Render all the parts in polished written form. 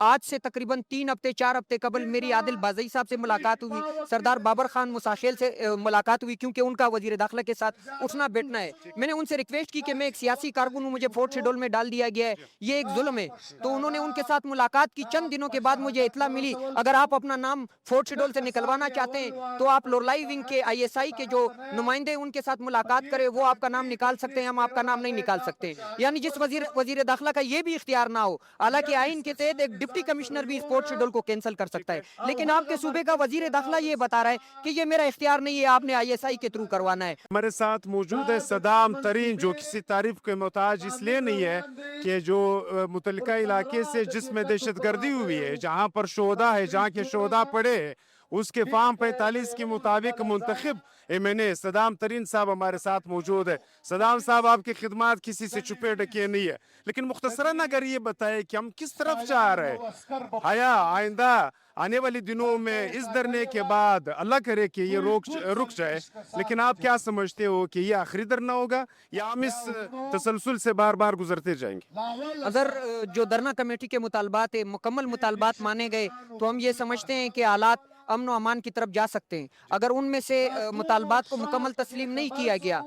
आज से तकरीबन 3 हफ्ते 4 हफ्ते कबल मेरी आदिल बाज़ई साहब से मुलाकात हुई, सरदार बाबर खान मुसाखेल से मुलाकात हुई, क्योंकि उनका वज़ीर दाखिला के साथ उठना बैठना है। मैंने उनसे रिक्वेस्ट की कि मैं एक सियासी कारकुन हूँ, मुझे फोर्थ शेड्यूल में डाल दिया गया है, ये एक ज़ुल्म है। तो उन्होंने उनके साथ मुलाकात की। चंद दिनों के बाद मुझे इत्तला मिली, अगर आप अपना नाम फोर्थ शेड्यूल से निकलवाना चाहते हैं तो आप लोरलाई विंग के आईएसआई के जो नुमाइंदे उनके साथ मुलाकात करें, वो आपका नाम निकाल सकते हैं, हम आपका नाम नहीं निकाल सकते। यानी जिस वज़ीर दाखिला का ये भी इख्तियार ना हो, हालांकि आइन के तहत एक डिप्टी कमिश्नर भी स्पोर्ट्स शेड्यूल को कैंसिल कर सकता है, लेकिन आपके सूबे का वजीर दाखिला ये बता रहा है कि ये मेरा इख्तियार नहीं है, आपने आईएसआई के थ्रू करवाना है। हमारे साथ मौजूद है सदाम तरीन, जो किसी तारीफ के मोहताज इसलिए नहीं है कि जो मुतल्लिका इलाके से जिसमें दहशत गर्दी हुई है, जहाँ पर शोहदा है, जहाँ के शोहदा पड़े हैं, उसके फार्म 45 के मुताबिक मुंतखब एमएनए सदाम तरीन साहब हमारे साथ मौजूद है। सदाम साहब, आपकी खिदमत किसी से छुपे ढके नहीं है, लेकिन मुख्तसरन अगर ये बताए कि हम किस तरफ जा रहे हैं, हया आइंदा आने वाले दिनों में इस धरने के बाद अल्लाह करे कि ये रुक जाए, लेकिन आप क्या समझते हो कि ये आखिरी धरना होगा या हम इस तसलसल से बार बार गुजरते जाएंगे? अगर जो धरना कमेटी के मुतालबात है मुकम्मल मुतालबात माने गए तो हम ये समझते हैं कि हालात अमन व अमान की तरफ जा सकते हैं। अगर उनमें से मुतालबात को मुकम्मल तस्लीम नहीं किया गया,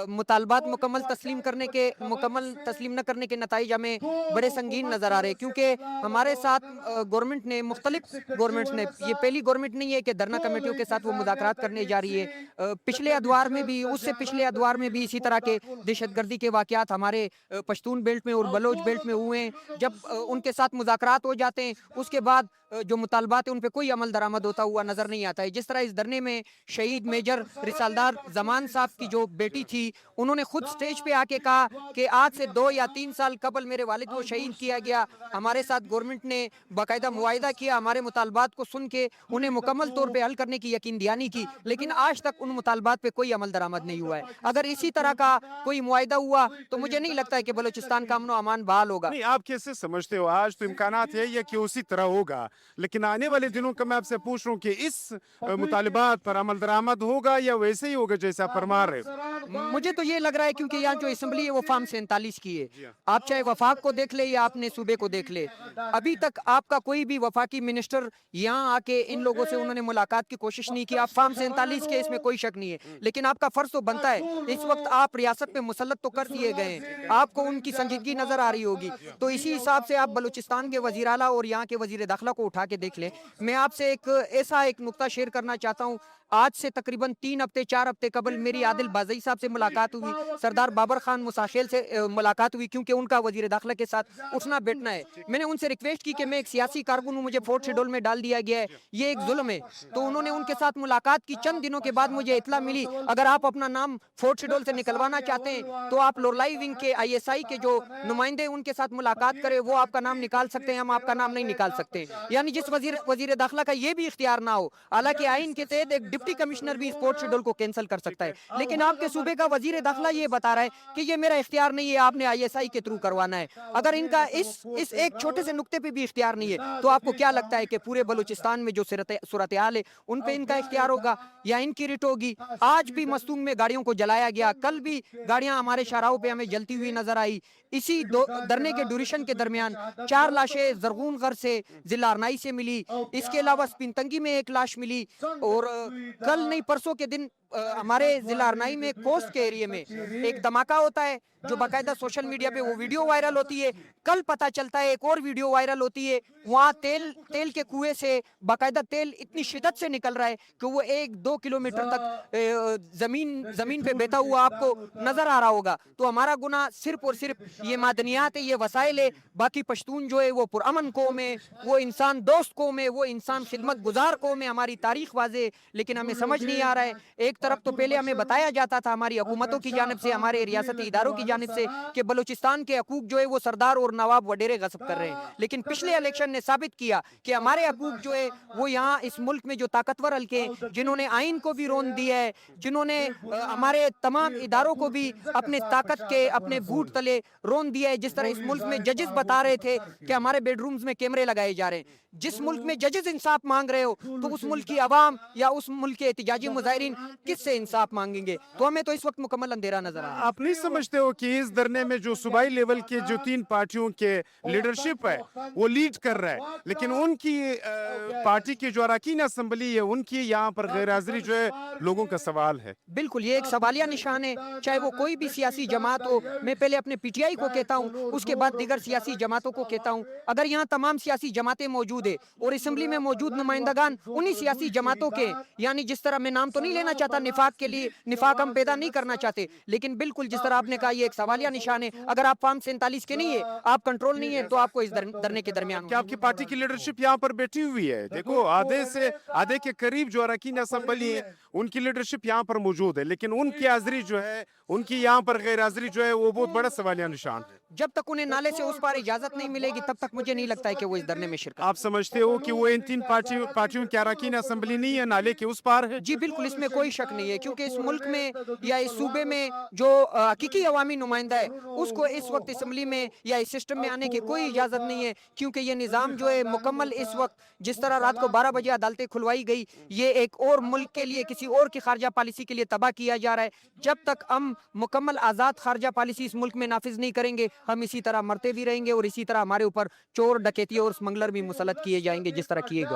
मुतालबात मुकम्मल तस्लीम न करने के नताइज हमें बड़े संगीन नज़र आ रहे हैं, क्योंकि हमारे साथ गवर्नमेंट ने मुख्तलिफ गवर्नमेंट्स ने, ये पहली गवर्नमेंट नहीं है कि धरना कमेटियों के साथ वो मुज़ाकरात करने जा रही है। पिछले अदवार में भी, उससे पिछले अदवार में भी इसी तरह के दहशतगर्दी के वाक़यात हमारे पश्तून बेल्ट में और बलोच बेल्ट में हुए हैं। जब उनके साथ मुज़ाकरात हो जाते हैं, उसके बाद जो मुतालबात है उन पे कोई अमल दरामद होता हुआ नज़र नहीं आता है। जिस तरह इस धरने में शहीद मेजर रिसालदार जमान साहब की जो बेटी थी, उन्होंने खुद स्टेज पे आके कहा कि आज से 2 या 3 साल कबल मेरे वालिद को शहीद किया गया। हमारे साथ गवर्नमेंट ने बाकायदा मुआहिदा किया, हमारे मुतालबात को सुन के उन्हें मुकम्मल तौर पे हल करने की यकीन दहानी की, लेकिन आज तक उन मुतालबात पे कोई अमल दरामद नहीं हुआ है। अगर इसी तरह का कोई मुआहिदा हुआ तो मुझे नहीं लगता है कि बलूचिस्तान का अमन व अमान बहाल होगा। नहीं, आप कैसे समझते हो? आज तो इम्कानात है ये कि उसी तरह होगा, लेकिन आने वाले दिनों का मैं आपसे पूछ रहा हूँ कि इस मुतालिबात पर अमल दरामद होगा या वैसे ही होगा जैसे आप फरमा रहे हो? मुझे तो ये लग रहा है, क्योंकि यहाँ जो असम्बली है वो फार्म 47 की है। आप चाहे वफाक को देख ले या अपने सूबे को देख ले, अभी तक आपका कोई भी वफाकी मिनिस्टर यहाँ आके इन लोगों से उन्होंने मुलाकात की कोशिश नहीं की। आप फार्म 47 के, इसमें कोई शक नहीं है, लेकिन आपका फर्ज तो बनता है, इस वक्त आप रियासत पे मुसल्लत तो कर दिए गए हैं, आपको उनकी संजीदगी नजर आ रही होगी। तो इसी हिसाब से आप बलूचिस्तान के वजीर आला और यहाँ के वजीर दाखिला को उठा के देख लें। मैं आपसे एक नुक्ता शेयर करना चाहता हूँ। आज से तकरीबन 3 हफ्ते 4 हफ्ते कबल मेरी आदिल बाज़ई साहब से मुलाकात हुई, सरदार बाबर खान मुसाखेल से मुलाकात हुई, क्योंकि उनका वजीर दाखिला के साथ उठना बैठना है। मैंने उनसे रिक्वेस्ट की कि मैं एक सियासी कारकुन हूँ, मुझे फोर्थ शेड्यूल में डाल दिया गया है, ये एक जुल्म है। तो उन्होंने उनके साथ मुलाकात की। चंद दिनों के बाद मुझे इत्तला मिली, अगर आप अपना नाम फोर्थ शेड्यूल से निकलवाना चाहते हैं तो आप लोरलाई विंग के आईएसआई के जो नुमाइंदे उनके साथ मुलाकात करें, वो आपका नाम निकाल सकते हैं, हम आपका नाम नहीं निकाल सकते। यानी जिस वजीर दाखिला का ये भी इख्तियार ना हो, हालांकि आइन के तहत एक डिप्टी कमिश्नर भी स्पोर्ट्स शेड्यूल को कैंसिल कर सकता है, लेकिन आपके सूबे का वजीर दाखिला ये बता रहा है कि ये मेरा इख्तियार नहीं है, आपने आईएसआई के थ्रू करवाना है। अगर इनका इस एक छोटे से नुक्ते पे भी इख्तियार नहीं है, तो आपको क्या लगता है कि पूरे बलूचिस्तान में जो सूरत हाल है उन पे इनका इख्तियार होगा या इनकी रिट होगी? आज भी मस्तूंग में गाड़ियों को जलाया गया, कल भी गाड़ियां हमारे शाहराहों पे हमें जलती हुई नजर आई। इसी धरने के ड्यूरेशन के दरमियान 4 लाशें जरगून घर से, जिला अरनाई से मिली, इसके अलावा स्पिनतंगी में एक लाश मिली, और कल नहीं परसों के दिन हमारे जिला अरनाई में कोस्ट के एरिया में एक धमाका होता है, जो बाकायदा सोशल मीडिया पे वो वीडियो वायरल होती है। कल पता चलता है एक और वीडियो वायरल होती है, वहाँ तेल के कुएं से बाकायदा तेल इतनी शिद्दत से निकल रहा है कि वो 1-2 किलोमीटर तक जमीन पे बहता हुआ आपको नजर आ रहा होगा। तो हमारा गुनाह सिर्फ और सिर्फ ये मादनियात है, ये वसाइल है। बाकी पश्तून जो है वो पुरअमन कौम है, वो इंसान दोस्त कौम है, वो इंसान खिदमत गुजार कौम है, हमारी तारीख वाज़े है, लेकिन हमें समझ नहीं आ रहा है। एक तरफ तो पहले हमें बताया जाता था हमारी हुकूमतों की जानिब से, हमारे रियासती इदारों की जानिब से, कि बलूचिस्तान के हकूक जो है वो सरदार और नवाब वडेरे गस्ब कर रहे हैं, लेकिन पिछले इलेक्शन ने साबित किया कि हमारे हकूक जो है वो यहाँ इस मुल्क में जो ताकतवर हल्के हैं, जिन्होंने आइन को भी रोन दिया है, जिन्होंने हमारे तमाम इदारों को भी अपने ताकत के, अपने बूट तले रोन दिया है। जिस तरह इस मुल्क में जजेस बता रहे थे कि हमारे बेडरूम्स में कैमरे लगाए जा रहे हैं, जिस मुल्क में जजेस इंसाफ मांग रहे हो, तो उस मुल्क की आवाम या उस मुल्क के एहतिजाजी मुजाहिरीन किससे इंसाफ मांगेंगे? तो हमें तो इस वक्त मुकम्मल अंधेरा नजर आ रहा है। आप नहीं समझते हो कि इस धरने में जो सूबाई लेवल के जो 3 पार्टियों के लीडरशिप है वो लीड कर रहा है, लेकिन उनकी पार्टी की जो अरकान असेंबली है उनकी यहाँ पर गैर हाजिरी जो है लोगों का सवाल है। बिल्कुल, ये एक सवालिया निशान है, चाहे वो कोई भी सियासी जमात हो। मैं पहले अपने पीटीआई को कहता हूँ, उसके बाद दीगर सियासी जमातों को कहता हूँ, अगर यहाँ तमाम सियासी जमातें मौजूद है और असेंबली में मौजूद नुमाइंदगान उन्हीं सियासी जमातों के, यानी जिस तरह मैं नाम तो नहीं लेना चाहता निफाक के लिए, निफाक हम पैदा नहीं करना चाहते, लेकिन बिल्कुल जिस तरह आपने कहा ये एक सवालिया निशान है। अगर आप फार्म 47 के नहीं है, आप कंट्रोल नहीं है, तो आपको इस धरने के दरमियान क्या आपकी पार्टी की लीडरशिप यहाँ पर बैठी हुई है? देखो आधे के करीब जो अरकान असेंबली है उनकी लीडरशिप यहाँ पर मौजूद है, लेकिन उनकी हाजिरी जो है, उनकी यहाँ पर गैर हाजिरी जो है वो बहुत बड़ा सवालिया निशान है। जब तक उन्हें नाले से उस पार इजाजत नहीं मिलेगी तब तक मुझे नहीं लगता है कि वो इस धरने में शिरकत। आप समझते हो कि वो इन 3 पार्टियों की अरकान असेंबली नहीं है, नाले के उस पार है? जी बिल्कुल, इसमें कोई शक नहीं है, क्योंकि इस मुल्क में या इस सूबे में जो हकीकी अवामी नुमाइंदा है उसको इस वक्त असम्बली में या इस सिस्टम में आने की कोई इजाज़त नहीं है, क्योंकि ये निज़ाम जो है मुकम्मल इस वक्त जिस तरह रात को 12 बजे अदालतें खुलवाई गई, ये एक और मुल्क के लिए, किसी और की खारजा पॉलिसी के लिए तबाह किया जा रहा है। जब तक हम मुकम्मल आज़ाद खारजा पॉलिसी इस मुल्क में नाफिज नहीं करेंगे, हम इसी तरह मरते भी रहेंगे और इसी तरह हमारे ऊपर चोर, डकैती और स्मगलर भी मुसल्लत किए जाएंगे जिस तरह किए गए।